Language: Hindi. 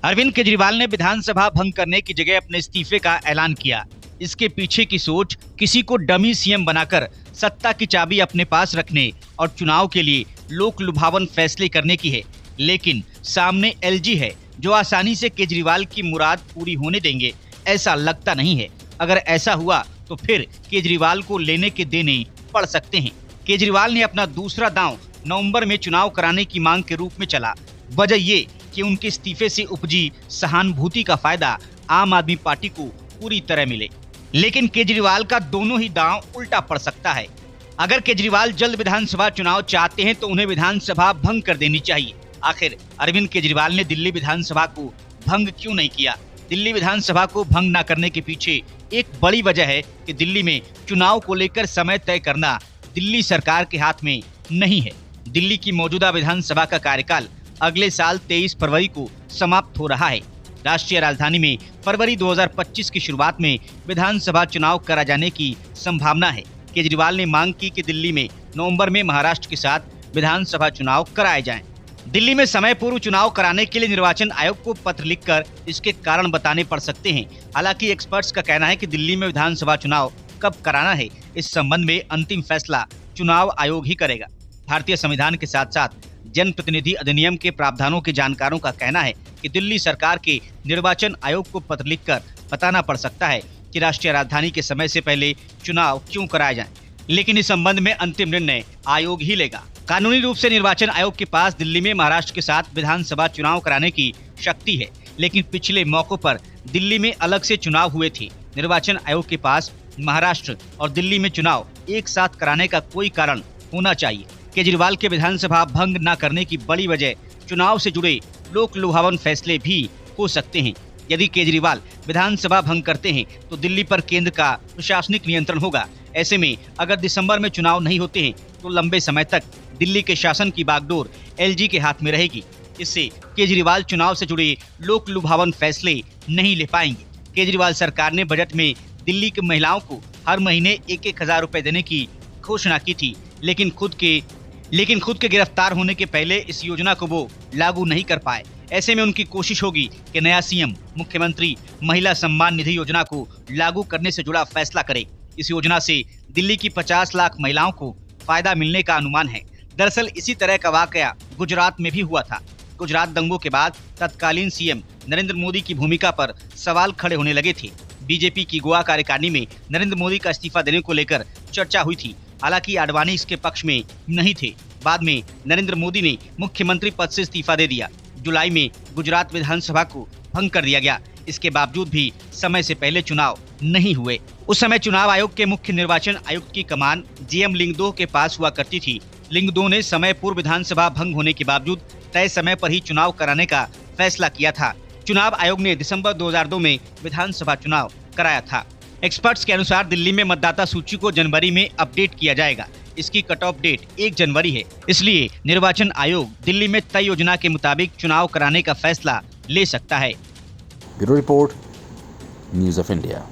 अरविंद केजरीवाल ने विधानसभा भंग करने की जगह अपने इस्तीफे का ऐलान किया। इसके पीछे की सोच किसी को डमी सीएम बनाकर सत्ता की चाबी अपने पास रखने और चुनाव के लिए लोक लुभावन फैसले करने की है। लेकिन सामने एलजी है जो आसानी से केजरीवाल की मुराद पूरी होने देंगे, ऐसा लगता नहीं है। अगर ऐसा हुआ तो फिर केजरीवाल को लेने के देने पड़ सकते हैं। केजरीवाल ने अपना दूसरा दांव नवंबर में चुनाव कराने की मांग के रूप में चला। वजह ये कि उनके इस्तीफे से उपजी सहानुभूति का फायदा आम आदमी पार्टी को पूरी तरह मिले। लेकिन केजरीवाल का दोनों ही दांव उल्टा पड़ सकता है। अगर केजरीवाल जल्द विधानसभा चुनाव चाहते हैं तो उन्हें विधानसभा भंग कर देनी चाहिए। आखिर अरविंद केजरीवाल ने दिल्ली विधानसभा को भंग क्यों नहीं किया? दिल्ली विधानसभा को भंग न करने के पीछे एक बड़ी वजह है कि दिल्ली में चुनाव को लेकर समय तय करना दिल्ली सरकार के हाथ में नहीं है। दिल्ली की मौजूदा विधानसभा का कार्यकाल अगले साल 23 फरवरी को समाप्त हो रहा है। राष्ट्रीय राजधानी में फरवरी 2025 की शुरुआत में विधानसभा चुनाव करा जाने की संभावना है। केजरीवाल ने मांग की कि दिल्ली में नवंबर में महाराष्ट्र के साथ विधानसभा चुनाव कराए जाएं। दिल्ली में समय पूर्व चुनाव कराने के लिए निर्वाचन आयोग को पत्र लिखकर इसके कारण बताने पड़ सकते हैं। हालांकि एक्सपर्ट्स का कहना है कि दिल्ली में विधानसभा चुनाव कब कराना है, इस संबंध में अंतिम फैसला चुनाव आयोग ही करेगा। भारतीय संविधान के साथ साथ जनप्रतिनिधि अधिनियम के प्रावधानों के जानकारों का कहना है कि दिल्ली सरकार के निर्वाचन आयोग को पत्र लिखकर बताना पड़ सकता है कि राष्ट्रीय राजधानी के समय से पहले चुनाव क्यों कराए जाएं। लेकिन इस संबंध में अंतिम निर्णय आयोग ही लेगा। कानूनी रूप से निर्वाचन आयोग के पास दिल्ली में महाराष्ट्र के साथ विधानसभा चुनाव कराने की शक्ति है, लेकिन पिछले मौकों पर दिल्ली में अलग से चुनाव हुए थे। निर्वाचन आयोग के पास महाराष्ट्र और दिल्ली में चुनाव एक साथ कराने का कोई कारण होना चाहिए। केजरीवाल के विधानसभा भंग न करने की बड़ी वजह चुनाव से जुड़े लोक लुभावन फैसले भी हो सकते हैं। यदि केजरीवाल विधानसभा भंग करते हैं तो दिल्ली पर केंद्र का प्रशासनिक नियंत्रण होगा। ऐसे में अगर दिसंबर में चुनाव नहीं होते हैं तो लंबे समय तक दिल्ली के शासन की बागडोर एलजी के हाथ में रहेगी। इससे केजरीवाल चुनाव से जुड़े लोक लुभावन फैसले नहीं ले पाएंगे। केजरीवाल सरकार ने बजट में दिल्ली की महिलाओं को हर महीने 1,000 रुपए देने की घोषणा की थी, लेकिन खुद के गिरफ्तार होने के पहले इस योजना को वो लागू नहीं कर पाए। ऐसे में उनकी कोशिश होगी कि नया सीएम मुख्यमंत्री महिला सम्मान निधि योजना को लागू करने से जुड़ा फैसला करे। इस योजना से दिल्ली की 50 लाख महिलाओं को फायदा मिलने का अनुमान है। दरअसल इसी तरह का वाकया गुजरात में भी हुआ था। गुजरात दंगों के बाद तत्कालीन सीएम नरेंद्र मोदी की भूमिका पर सवाल खड़े होने लगे थे। बीजेपी की गोवा कार्यकारिणी में नरेंद्र मोदी का इस्तीफा देने को लेकर चर्चा हुई थी। हालांकि आडवाणी इसके पक्ष में नहीं थे। बाद में नरेंद्र मोदी ने मुख्यमंत्री पद से इस्तीफा दे दिया। जुलाई में गुजरात विधानसभा को भंग कर दिया गया। इसके बावजूद भी समय से पहले चुनाव नहीं हुए। उस समय चुनाव आयोग के मुख्य निर्वाचन आयुक्त की कमान जीएम लिंगदोह के पास हुआ करती थी। लिंगदोह ने समय पूर्व विधानसभा भंग होने के बावजूद तय समय पर ही चुनाव कराने का फैसला किया था। चुनाव आयोग ने दिसंबर 2002 में विधानसभा चुनाव कराया था। एक्सपर्ट्स के अनुसार दिल्ली में मतदाता सूची को जनवरी में अपडेट किया जाएगा। इसकी कट ऑफ डेट 1 जनवरी है। इसलिए निर्वाचन आयोग दिल्ली में तय योजना के मुताबिक चुनाव कराने का फैसला ले सकता है। Bureau report, news of India.